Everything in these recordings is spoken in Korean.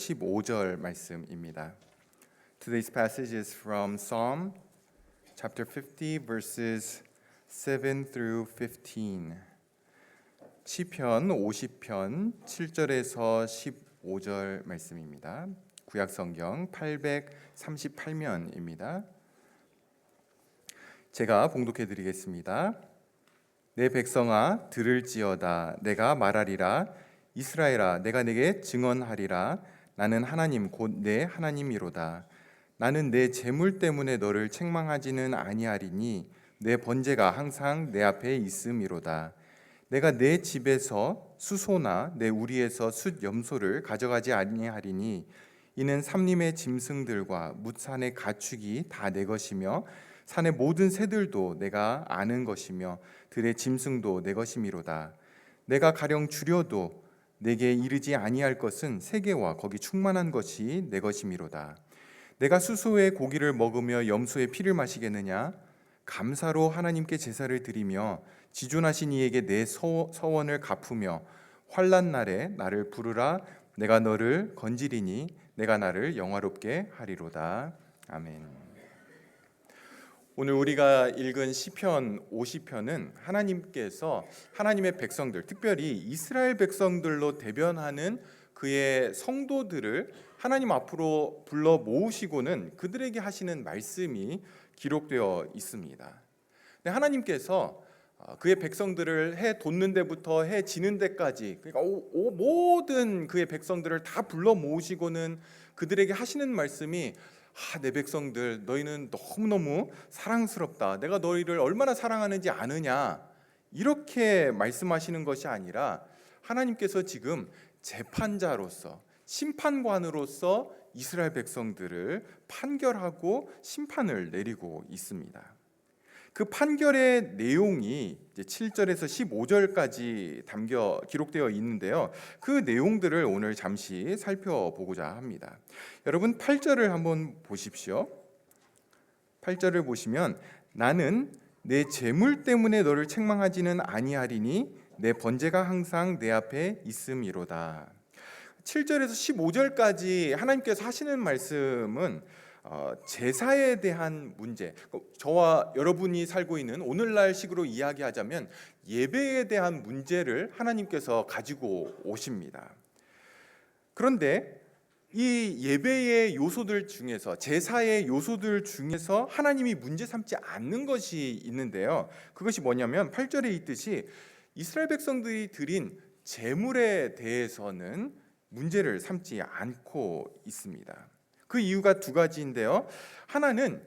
15절 말씀입니다. Today's passage is from Psalm chapter 50 verses 7 through 15. 시편 50편 7절에서 15절 말씀입니다. 구약 성경 838면입니다. 제가 봉독해 드리겠습니다. 내 백성아 들을지어다. 내가 말하리라. 이스라엘아 내가 내게 증언하리라. 나는 하나님 곧 내 하나님이로다. 나는 내 재물 때문에 너를 책망하지는 아니하리니 내 번제가 항상 내 앞에 있음이로다. 내가 내 집에서 수소나 내 우리에서 숫 염소를 가져가지 아니하리니 이는 삼림의 짐승들과 뭇산의 가축이 다 내 것이며 산의 모든 새들도 내가 아는 것이며 들의 짐승도 내 것이미로다. 내가 가령 줄여도 내게 이르지 아니할 것은 세계와 거기 충만한 것이 내 것이미로다. 내가 수소의 고기를 먹으며 염소의 피를 마시겠느냐? 감사로 하나님께 제사를 드리며 지존하신 이에게 내 서원을 갚으며 환난 날에 나를 부르라. 내가 너를 건지리니 내가 나를 영화롭게 하리로다. 아멘. 오늘 우리가 읽은 시편 50편은 하나님께서 하나님의 백성들, 특별히 이스라엘 백성들로 대변하는 그의 성도들을 하나님 앞으로 불러 모으시고는 그들에게 하시는 말씀이 기록되어 있습니다. 하나님께서 그의 백성들을 해 돋는 데부터 해 지는 데까지, 그러니까 모든 그의 백성들을 다 불러 모으시고는 그들에게 하시는 말씀이 내 백성들 너희는 너무너무 사랑스럽다. 내가 너희를 얼마나 사랑하는지 아느냐. 이렇게 말씀하시는 것이 아니라 하나님께서 지금 재판자로서 심판관으로서 이스라엘 백성들을 판결하고 심판을 내리고 있습니다. 그 판결의 내용이 7절에서 15절까지 기록되어 있는데요. 그 내용들을 오늘 잠시 살펴보고자 합니다. 여러분 8절을 한번 보십시오. 8절을 보시면 나는 내 재물 때문에 너를 책망하지는 아니하리니 내 번제가 항상 내 앞에 있음이로다. 7절에서 15절까지 하나님께서 하시는 말씀은 제사에 대한 문제, 저와 여러분이 살고 있는 오늘날 식으로 이야기하자면 예배에 대한 문제를 하나님께서 가지고 오십니다. 그런데 이 예배의 요소들 중에서, 제사의 요소들 중에서 하나님이 문제 삼지 않는 것이 있는데요. 그것이 뭐냐면 8절에 있듯이 이스라엘 백성들이 드린 제물에 대해서는 문제를 삼지 않고 있습니다. 그 이유가 두 가지인데요. 하나는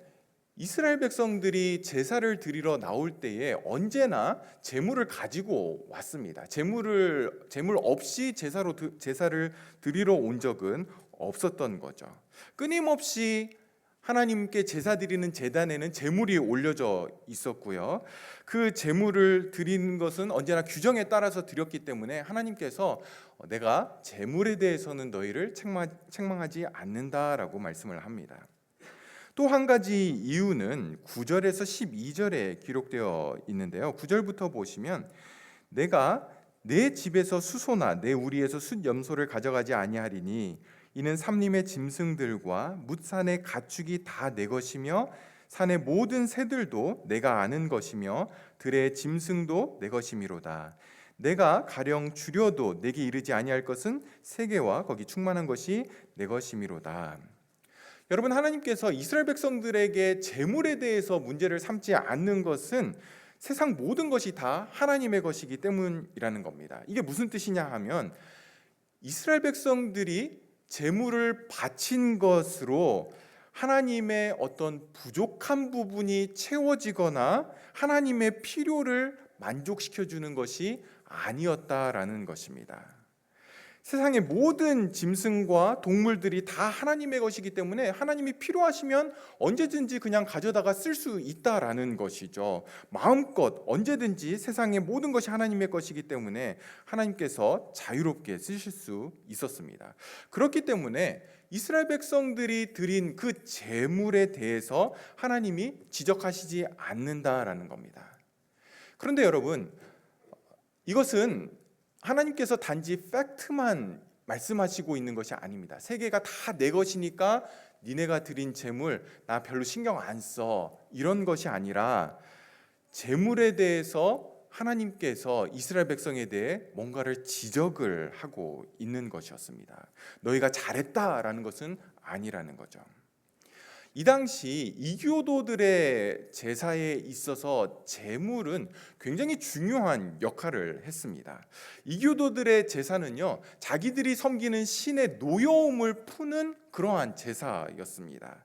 이스라엘 백성들이 제사를 드리러 나올 때에 언제나 제물을 가지고 왔습니다. 제물 없이 제사를 드리러 온 적은 없었던 거죠. 끊임없이 하나님께 제사 드리는 제단에는 제물이 올려져 있었고요. 그 제물을 드리는 것은 언제나 규정에 따라서 드렸기 때문에 하나님께서 내가 제물에 대해서는 너희를 책망하지 않는다라고 말씀을 합니다. 또 한 가지 이유는 9절에서 12절에 기록되어 있는데요. 9절부터 보시면 내가 내 집에서 수소나 내 우리에서 숫 염소를 가져가지 아니하리니 이는 삼림의 짐승들과 뭇산의 가축이 다 내 것이며 산의 모든 새들도 내가 아는 것이며 들의 짐승도 내 것이미로다. 내가 가령 줄여도 내게 이르지 아니할 것은 세계와 거기 충만한 것이 내 것이미로다. 여러분, 하나님께서 이스라엘 백성들에게 재물에 대해서 문제를 삼지 않는 것은 세상 모든 것이 다 하나님의 것이기 때문이라는 겁니다. 이게 무슨 뜻이냐 하면 이스라엘 백성들이 재물을 바친 것으로 하나님의 어떤 부족한 부분이 채워지거나 하나님의 필요를 만족시켜주는 것이 아니었다라는 것입니다. 세상의 모든 짐승과 동물들이 다 하나님의 것이기 때문에 하나님이 필요하시면 언제든지 그냥 가져다가 쓸 수 있다라는 것이죠. 마음껏 언제든지 세상의 모든 것이 하나님의 것이기 때문에 하나님께서 자유롭게 쓰실 수 있었습니다. 그렇기 때문에 이스라엘 백성들이 드린 그 제물에 대해서 하나님이 지적하시지 않는다라는 겁니다. 그런데 여러분, 이것은 하나님께서 단지 팩트만 말씀하시고 있는 것이 아닙니다. 세계가 다 내 것이니까 니네가 드린 재물 나 별로 신경 안 써, 이런 것이 아니라 재물에 대해서 하나님께서 이스라엘 백성에 대해 뭔가를 지적을 하고 있는 것이었습니다. 너희가 잘했다라는 것은 아니라는 거죠. 이 당시 이교도들의 제사에 있어서 제물은 굉장히 중요한 역할을 했습니다. 이교도들의 제사는요, 자기들이 섬기는 신의 노여움을 푸는 그러한 제사였습니다.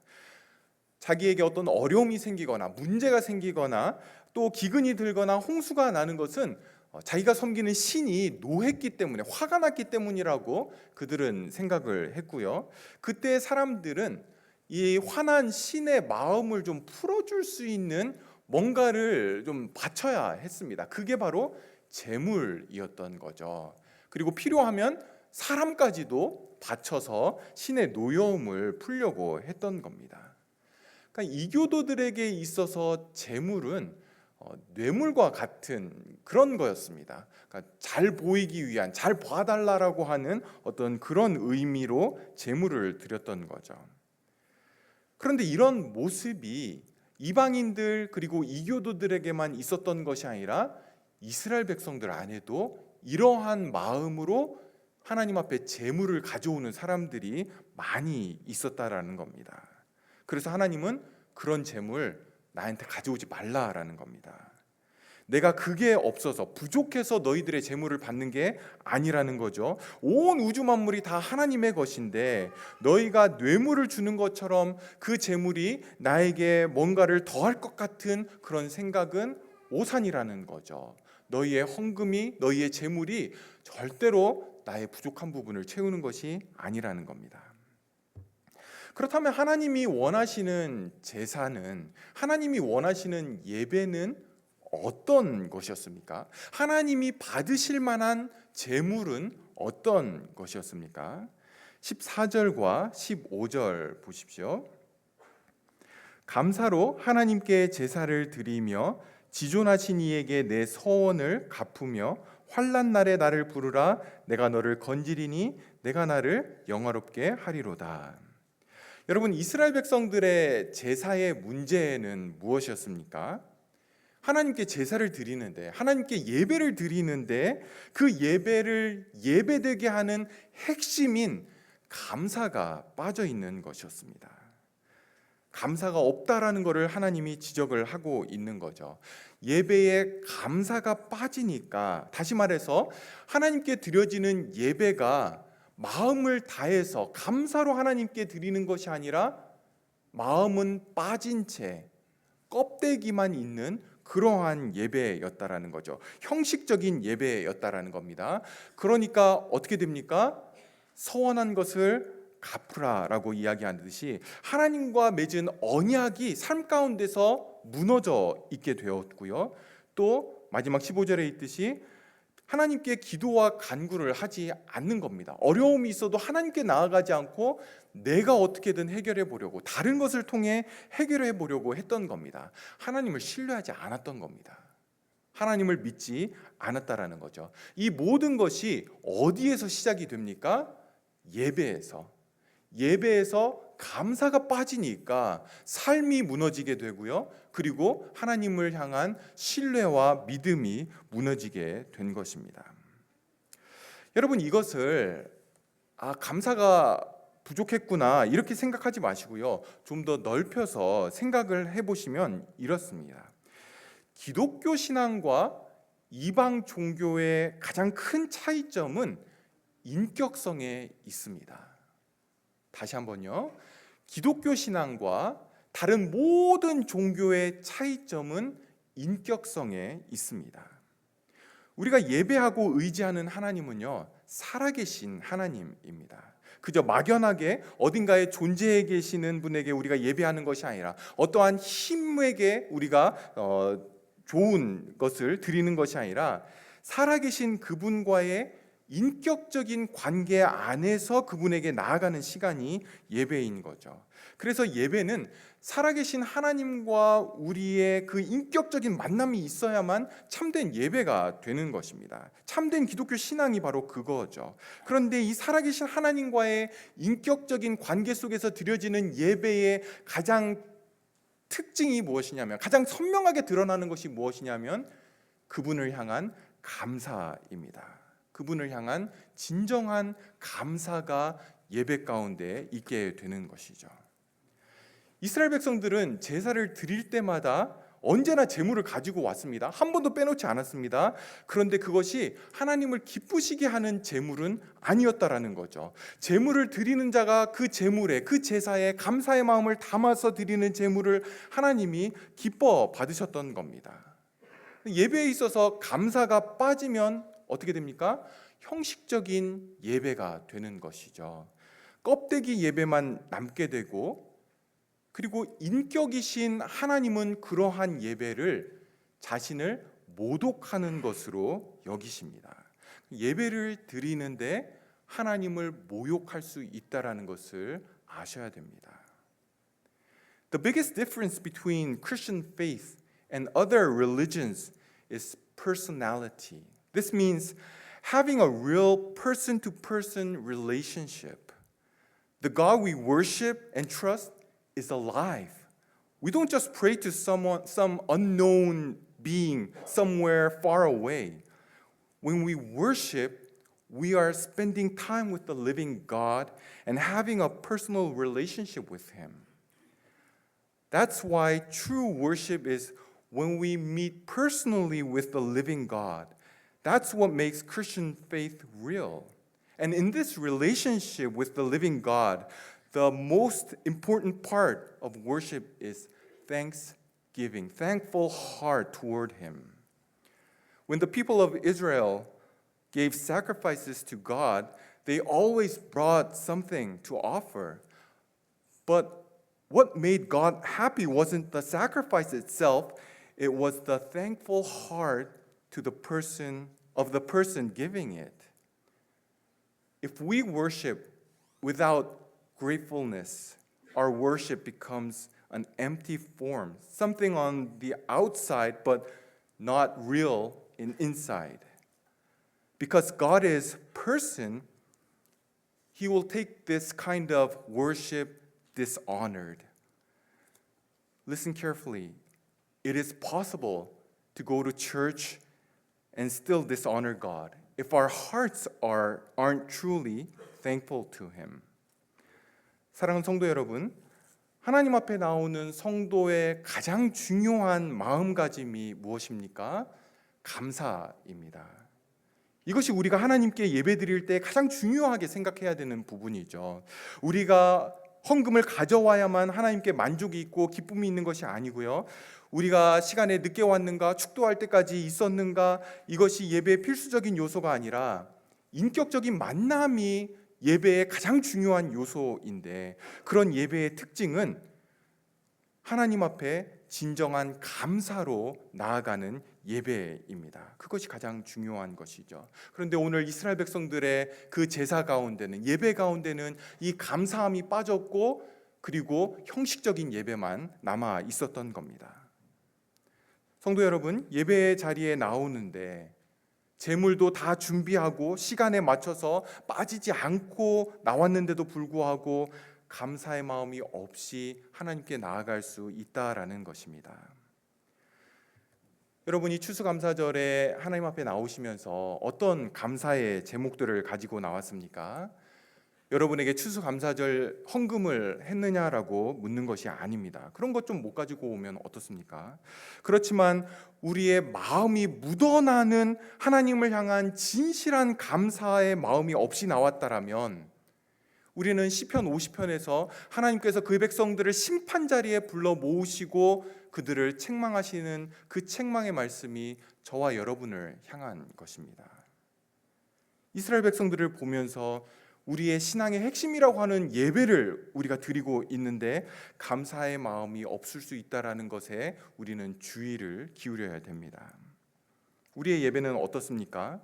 자기에게 어떤 어려움이 생기거나 문제가 생기거나 또 기근이 들거나 홍수가 나는 것은 자기가 섬기는 신이 노했기 때문에, 화가 났기 때문이라고 그들은 생각을 했고요. 그때 사람들은 이 화난 신의 마음을 좀 풀어줄 수 있는 뭔가를 좀 바쳐야 했습니다. 그게 바로 제물이었던 거죠. 그리고 필요하면 사람까지도 바쳐서 신의 노여움을 풀려고 했던 겁니다. 그러니까 이교도들에게 있어서 제물은 뇌물과 같은 그런 거였습니다. 그러니까 잘 보이기 위한, 잘 봐달라고 하는 어떤 그런 의미로 제물을 드렸던 거죠. 그런데 이런 모습이 이방인들 그리고 이교도들에게만 있었던 것이 아니라 이스라엘 백성들 안에도 이러한 마음으로 하나님 앞에 제물을 가져오는 사람들이 많이 있었다라는 겁니다. 그래서 하나님은 그런 제물 나한테 가져오지 말라라는 겁니다. 내가 그게 없어서 부족해서 너희들의 제물을 받는 게 아니라는 거죠. 온 우주 만물이 다 하나님의 것인데 너희가 뇌물을 주는 것처럼 그 제물이 나에게 뭔가를 더할 것 같은 그런 생각은 오산이라는 거죠. 너희의 헌금이, 너희의 제물이 절대로 나의 부족한 부분을 채우는 것이 아니라는 겁니다. 그렇다면 하나님이 원하시는 제사는, 하나님이 원하시는 예배는 어떤 것이었습니까? 하나님이 받으실 만한 제물은 어떤 것이었습니까? 14절과 15절 보십시오. 감사로 하나님께 제사를 드리며 지존하신 이에게 내 서원을 갚으며 환난 날에 나를 부르라. 내가 너를 건지리니 내가 나를 영화롭게 하리로다. 여러분, 이스라엘 백성들의 제사의 문제는 무엇이었습니까? 하나님께 제사를 드리는데, 하나님께 예배를 드리는데 그 예배를 예배되게 하는 핵심인 감사가 빠져 있는 것이었습니다. 감사가 없다라는 것을 하나님이 지적을 하고 있는 거죠. 예배에 감사가 빠지니까, 다시 말해서 하나님께 드려지는 예배가 마음을 다해서 감사로 하나님께 드리는 것이 아니라 마음은 빠진 채 껍데기만 있는 그러한 예배였다라는 거죠. 형식적인 예배였다라는 겁니다. 그러니까 어떻게 됩니까? 서원한 것을 갚으라라고 이야기하듯이 하나님과 맺은 언약이 삶 가운데서 무너져 있게 되었고요. 또 마지막 15절에 있듯이 하나님께 기도와 간구를 하지 않는 겁니다. 어려움이 있어도 하나님께 나아가지 않고 내가 어떻게든 해결해 보려고, 다른 것을 통해 해결해 보려고 했던 겁니다. 하나님을 신뢰하지 않았던 겁니다. 하나님을 믿지 않았다라는 거죠. 이 모든 것이 어디에서 시작이 됩니까? 예배에서. 예배에서 감사가 빠지니까 삶이 무너지게 되고요. 그리고 하나님을 향한 신뢰와 믿음이 무너지게 된 것입니다. 여러분, 이것을 감사가 부족했구나 이렇게 생각하지 마시고요. 좀 더 넓혀서 생각을 해보시면 이렇습니다. 기독교 신앙과 이방 종교의 가장 큰 차이점은 인격성에 있습니다. 다시 한번요. 기독교 신앙과 다른 모든 종교의 차이점은 인격성에 있습니다. 우리가 예배하고 의지하는 하나님은요, 살아계신 하나님입니다. 그저 막연하게 어딘가에 존재해 계시는 분에게 우리가 예배하는 것이 아니라 어떠한 힘에게 우리가 좋은 것을 드리는 것이 아니라 살아계신 그분과의 인격적인 관계 안에서 그분에게 나아가는 시간이 예배인 거죠. 그래서 예배는 살아계신 하나님과 우리의 그 인격적인 만남이 있어야만 참된 예배가 되는 것입니다. 참된 기독교 신앙이 바로 그거죠. 그런데 이 살아계신 하나님과의 인격적인 관계 속에서 드려지는 예배의 가장 특징이 무엇이냐면, 가장 선명하게 드러나는 것이 무엇이냐면 그분을 향한 감사입니다. 그분을 향한 진정한 감사가 예배 가운데 있게 되는 것이죠. 이스라엘 백성들은 제사를 드릴 때마다 언제나 제물을 가지고 왔습니다. 한 번도 빼놓지 않았습니다. 그런데 그것이 하나님을 기쁘시게 하는 제물은 아니었다라는 거죠. 제물을 드리는 자가 그 제물에, 그 제사에 감사의 마음을 담아서 드리는 제물을 하나님이 기뻐 받으셨던 겁니다. 예배에 있어서 감사가 빠지면 어떻게 됩니까? 형식적인 예배가 되는 것이죠. 껍데기 예배만 남게 되고, 그리고 인격이신 하나님은 그러한 예배를 자신을 모독하는 것으로 여기십니다. 예배를 드리는데 하나님을 모욕할 수 있다라는 것을 아셔야 됩니다. The biggest difference between Christian faith and other religions is personality. This means having a real person-to-person relationship. The God we worship and trust is alive. We don't just pray to some unknown being somewhere far away. When we worship, we are spending time with the living God and having a personal relationship with Him. That's why true worship is when we meet personally with the living God. That's what makes Christian faith real. And in this relationship with the living God, the most important part of worship is thanksgiving, thankful heart toward Him. When the people of Israel gave sacrifices to God, they always brought something to offer. But what made God happy wasn't the sacrifice itself, it was the thankful heart to the person giving it. If we worship without gratefulness, our worship becomes an empty form, something on the outside but not real inside. Because God is person, He will take this kind of worship dishonored. Listen carefully. It is possible to go to church and still dishonor God if our hearts aren't truly thankful to Him. 사랑하는 성도 여러분, 하나님 앞에 나오는 성도의 가장 중요한 마음가짐이 무엇입니까? 감사입니다. 이것이 우리가 하나님께 예배드릴 때 가장 중요하게 생각해야 되는 부분이죠. 우리가 헌금을 가져와야만 하나님께 만족이 있고 기쁨이 있는 것이 아니고요. 우리가 시간에 늦게 왔는가, 축도할 때까지 있었는가, 이것이 예배의 필수적인 요소가 아니라 인격적인 만남이 예배의 가장 중요한 요소인데, 그런 예배의 특징은 하나님 앞에 진정한 감사로 나아가는 예배입니다. 그것이 가장 중요한 것이죠. 그런데 오늘 이스라엘 백성들의 그 제사 가운데는, 예배 가운데는 이 감사함이 빠졌고, 그리고 형식적인 예배만 남아 있었던 겁니다. 성도 여러분, 예배 자리에 나오는데 제물도 다 준비하고 시간에 맞춰서 빠지지 않고 나왔는데도 불구하고 감사의 마음이 없이 하나님께 나아갈 수 있다라는 것입니다. 여러분이 추수감사절에 하나님 앞에 나오시면서 어떤 감사의 제목들을 가지고 나왔습니까? 여러분에게 추수감사절 헌금을 했느냐라고 묻는 것이 아닙니다. 그런 것 좀 못 가지고 오면 어떻습니까? 그렇지만 우리의 마음이 묻어나는 하나님을 향한 진실한 감사의 마음이 없이 나왔다라면, 우리는 시편 50편에서 하나님께서 그 백성들을 심판 자리에 불러 모으시고 그들을 책망하시는 그 책망의 말씀이 저와 여러분을 향한 것입니다. 이스라엘 백성들을 보면서 우리의 신앙의 핵심이라고 하는 예배를 우리가 드리고 있는데 감사의 마음이 없을 수 있다는 것에 우리는 주의를 기울여야 됩니다. 우리의 예배는 어떻습니까?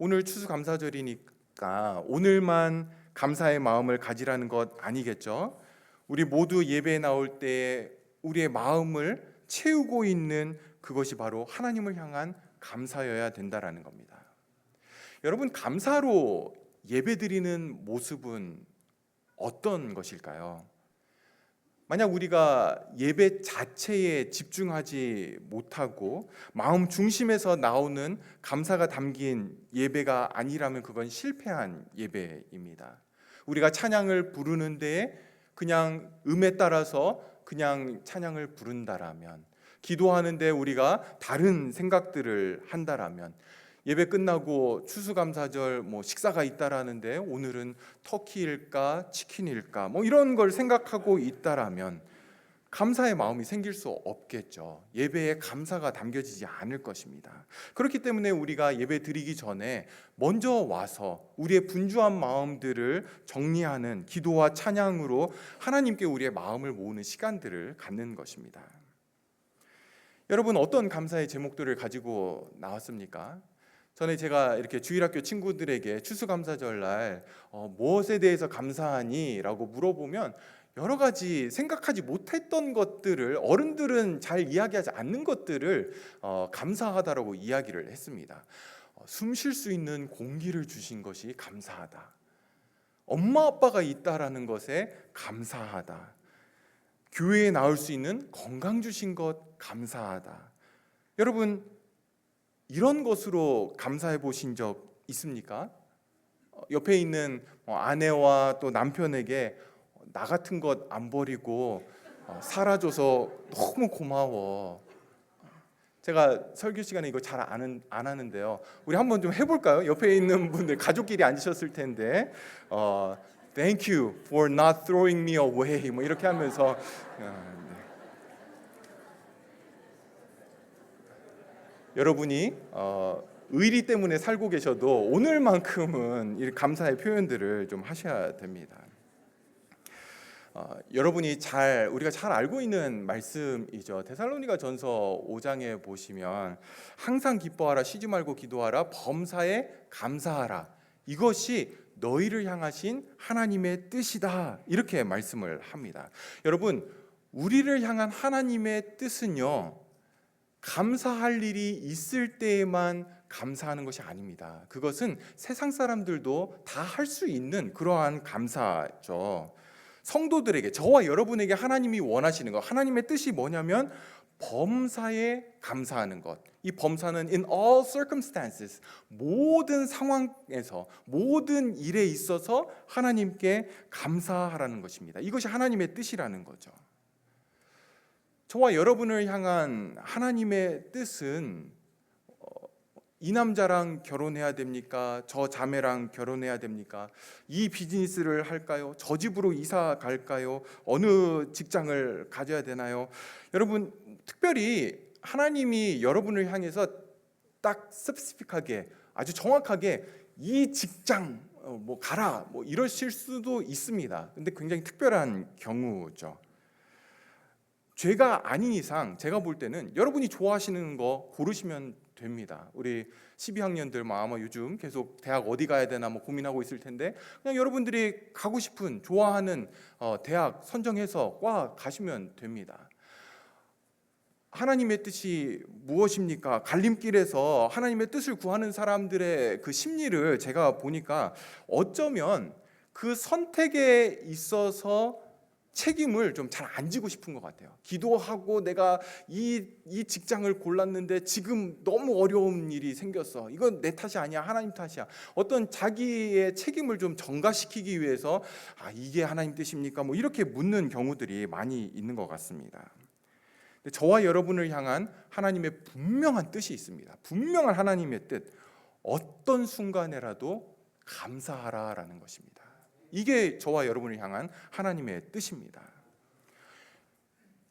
오늘 추수감사절이니까 오늘만 감사의 마음을 가지라는 것 아니겠죠? 우리 모두 예배에 나올 때 우리의 마음을 채우고 있는 그것이 바로 하나님을 향한 감사여야 된다라는 겁니다. 여러분, 감사로 예배드리는 모습은 어떤 것일까요? 만약 우리가 예배 자체에 집중하지 못하고 마음 중심에서 나오는 감사가 담긴 예배가 아니라면 그건 실패한 예배입니다. 우리가 찬양을 부르는데 그냥 음에 따라서 그냥 찬양을 부른다라면, 기도하는데 우리가 다른 생각들을 한다라면, 예배 끝나고 추수감사절 식사가 있다라는데 오늘은 터키일까 치킨일까 이런 걸 생각하고 있다라면 감사의 마음이 생길 수 없겠죠. 예배에 감사가 담겨지지 않을 것입니다. 그렇기 때문에 우리가 예배 드리기 전에 먼저 와서 우리의 분주한 마음들을 정리하는 기도와 찬양으로 하나님께 우리의 마음을 모으는 시간들을 갖는 것입니다. 여러분, 어떤 감사의 제목들을 가지고 나왔습니까? 전에 제가 이렇게 주일학교 친구들에게 추수감사절날 무엇에 대해서 감사하니? 라고 물어보면 여러 가지 생각하지 못했던 것들을, 어른들은 잘 이야기하지 않는 것들을 감사하다라고 이야기를 했습니다. 숨 쉴 수 있는 공기를 주신 것이 감사하다. 엄마 아빠가 있다라는 것에 감사하다. 교회에 나올 수 있는 건강 주신 것 감사하다. 여러분, 이런 것으로 감사해 보신 적 있습니까? 옆에 있는 아내와 또 남편에게 나 같은 것 안 버리고 살아줘서 너무 고마워. 제가 설교 시간에 이거 잘 안 하는데요. 우리 한번 좀 해볼까요? 옆에 있는 분들 가족끼리 앉으셨을 텐데 Thank you for not throwing me away 이렇게 하면서 여러분이 의리 때문에 살고 계셔도 오늘만큼은 이 감사의 표현들을 좀 하셔야 됩니다. 여러분이 우리가 잘 알고 있는 말씀이죠. 데살로니가전서 5장에 보시면 항상 기뻐하라, 쉬지 말고 기도하라, 범사에 감사하라. 이것이 너희를 향하신 하나님의 뜻이다. 이렇게 말씀을 합니다. 여러분, 우리를 향한 하나님의 뜻은요, 감사할 일이 있을 때에만 감사하는 것이 아닙니다. 그것은 세상 사람들도 다 할 수 있는 그러한 감사죠. 성도들에게, 저와 여러분에게 하나님이 원하시는 것, 하나님의 뜻이 뭐냐면 범사에 감사하는 것. 이 범사는 in all circumstances, 모든 상황에서, 모든 일에 있어서 하나님께 감사하라는 것입니다. 이것이 하나님의 뜻이라는 거죠. 저와 여러분을 향한 하나님의 뜻은 이 남자랑 결혼해야 됩니까? 저 자매랑 결혼해야 됩니까? 이 비즈니스를 할까요? 저 집으로 이사 갈까요? 어느 직장을 가져야 되나요? 여러분, 특별히 하나님이 여러분을 향해서 딱 스페시픽하게, 아주 정확하게 이 직장 가라 이러실 수도 있습니다. 근데 굉장히 특별한 경우죠. 죄가 아닌 이상 제가 볼 때는 여러분이 좋아하시는 거 고르시면 됩니다. 우리 12학년들 아마 요즘 계속 대학 어디 가야 되나 고민하고 있을 텐데 그냥 여러분들이 가고 싶은 좋아하는 대학 선정해서 과 가시면 됩니다. 하나님의 뜻이 무엇입니까? 갈림길에서 하나님의 뜻을 구하는 사람들의 그 심리를 제가 보니까 어쩌면 그 선택에 있어서 책임을 좀 잘 안 지고 싶은 것 같아요. 기도하고 내가 이 직장을 골랐는데 지금 너무 어려운 일이 생겼어. 이건 내 탓이 아니야. 하나님 탓이야. 어떤 자기의 책임을 좀 전가시키기 위해서 이게 하나님 뜻입니까? 이렇게 묻는 경우들이 많이 있는 것 같습니다. 근데 저와 여러분을 향한 하나님의 분명한 뜻이 있습니다. 분명한 하나님의 뜻. 어떤 순간에라도 감사하라라는 것입니다. 이게 저와 여러분을 향한 하나님의 뜻입니다.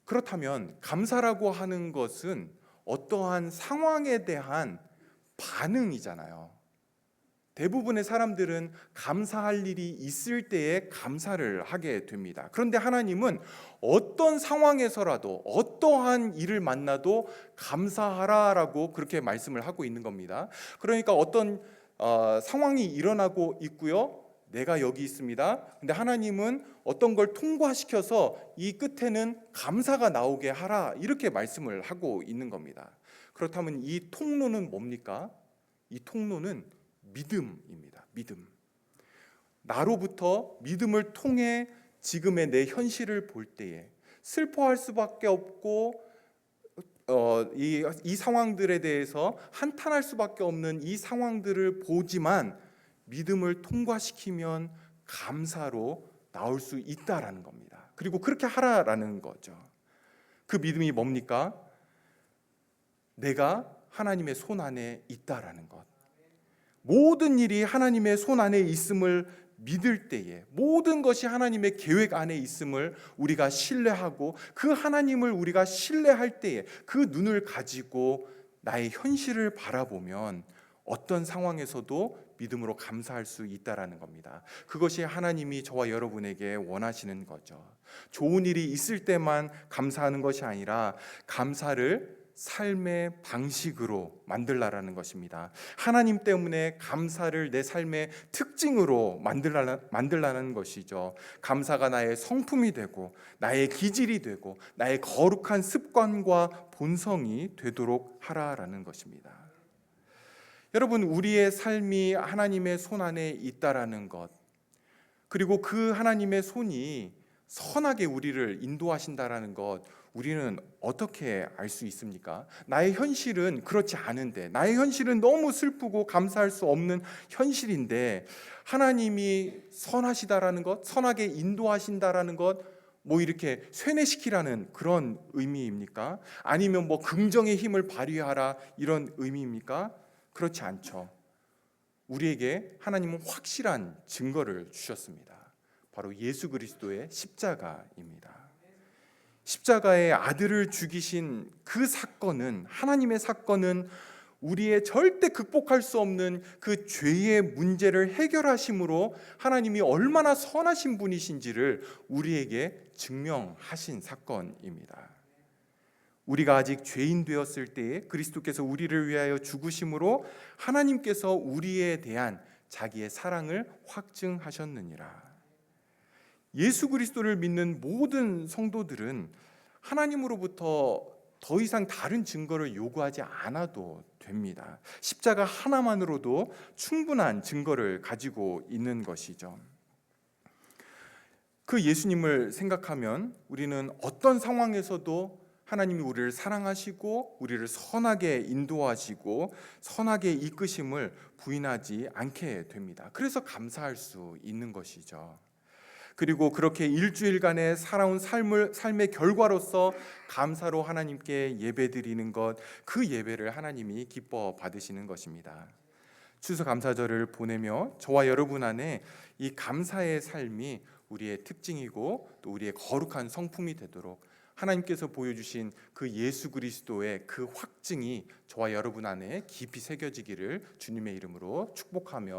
그렇다면 감사라고 하는 것은 어떠한 상황에 대한 반응이잖아요. 대부분의 사람들은 감사할 일이 있을 때에 감사를 하게 됩니다. 그런데 하나님은 어떤 상황에서라도 어떠한 일을 만나도 감사하라라고 그렇게 말씀을 하고 있는 겁니다. 그러니까 어떤 상황이 일어나고 있고요. 내가 여기 있습니다. 근데 하나님은 어떤 걸 통과시켜서 이 끝에는 감사가 나오게 하라, 이렇게 말씀을 하고 있는 겁니다. 그렇다면 이 통로는 뭡니까? 이 통로는 믿음입니다. 믿음. 나로부터 믿음을 통해 지금의 내 현실을 볼 때에 슬퍼할 수밖에 없고 이 상황들에 대해서 한탄할 수밖에 없는 이 상황들을 보지만 믿음을 통과시키면 감사로 나올 수 있다라는 겁니다. 그리고 그렇게 하라라는 거죠. 그 믿음이 뭡니까? 내가 하나님의 손 안에 있다라는 것. 모든 일이 하나님의 손 안에 있음을 믿을 때에, 모든 것이 하나님의 계획 안에 있음을 우리가 신뢰하고 그 하나님을 우리가 신뢰할 때에 그 눈을 가지고 나의 현실을 바라보면 어떤 상황에서도 믿음으로 감사할 수 있다라는 겁니다. 그것이 하나님이 저와 여러분에게 원하시는 거죠. 좋은 일이 있을 때만 감사하는 것이 아니라 감사를 삶의 방식으로 만들라라는 것입니다. 하나님 때문에 감사를 내 삶의 특징으로 만들라는 것이죠. 감사가 나의 성품이 되고 나의 기질이 되고 나의 거룩한 습관과 본성이 되도록 하라라는 것입니다. 여러분, 우리의 삶이 하나님의 손 안에 있다라는 것, 그리고 그 하나님의 손이 선하게 우리를 인도하신다라는 것, 우리는 어떻게 알 수 있습니까? 나의 현실은 그렇지 않은데, 나의 현실은 너무 슬프고 감사할 수 없는 현실인데, 하나님이 선하시다라는 것, 선하게 인도하신다라는 것, 뭐 이렇게 쇠뇌시키라는 그런 의미입니까? 아니면 뭐 긍정의 힘을 발휘하라, 이런 의미입니까? 그렇지 않죠. 우리에게 하나님은 확실한 증거를 주셨습니다. 바로 예수 그리스도의 십자가입니다. 십자가의 아들을 죽이신 그 사건은, 하나님의 사건은 우리의 절대 극복할 수 없는 그 죄의 문제를 해결하심으로 하나님이 얼마나 선하신 분이신지를 우리에게 증명하신 사건입니다. 우리가 아직 죄인 되었을 때에 그리스도께서 우리를 위하여 죽으심으로 하나님께서 우리에 대한 자기의 사랑을 확증하셨느니라. 예수 그리스도를 믿는 모든 성도들은 하나님으로부터 더 이상 다른 증거를 요구하지 않아도 됩니다. 십자가 하나만으로도 충분한 증거를 가지고 있는 것이죠. 그 예수님을 생각하면 우리는 어떤 상황에서도 하나님이 우리를 사랑하시고 우리를 선하게 인도하시고 선하게 이끄심을 부인하지 않게 됩니다. 그래서 감사할 수 있는 것이죠. 그리고 그렇게 일주일간의 살아온 삶의 결과로서 감사로 하나님께 예배드리는 것, 그 예배를 하나님이 기뻐 받으시는 것입니다. 추수감사절을 보내며 저와 여러분 안에 이 감사의 삶이 우리의 특징이고 또 우리의 거룩한 성품이 되도록 하나님께서 보여주신 그 예수 그리스도의 그 확증이 저와 여러분 안에 깊이 새겨지기를 주님의 이름으로 축복하며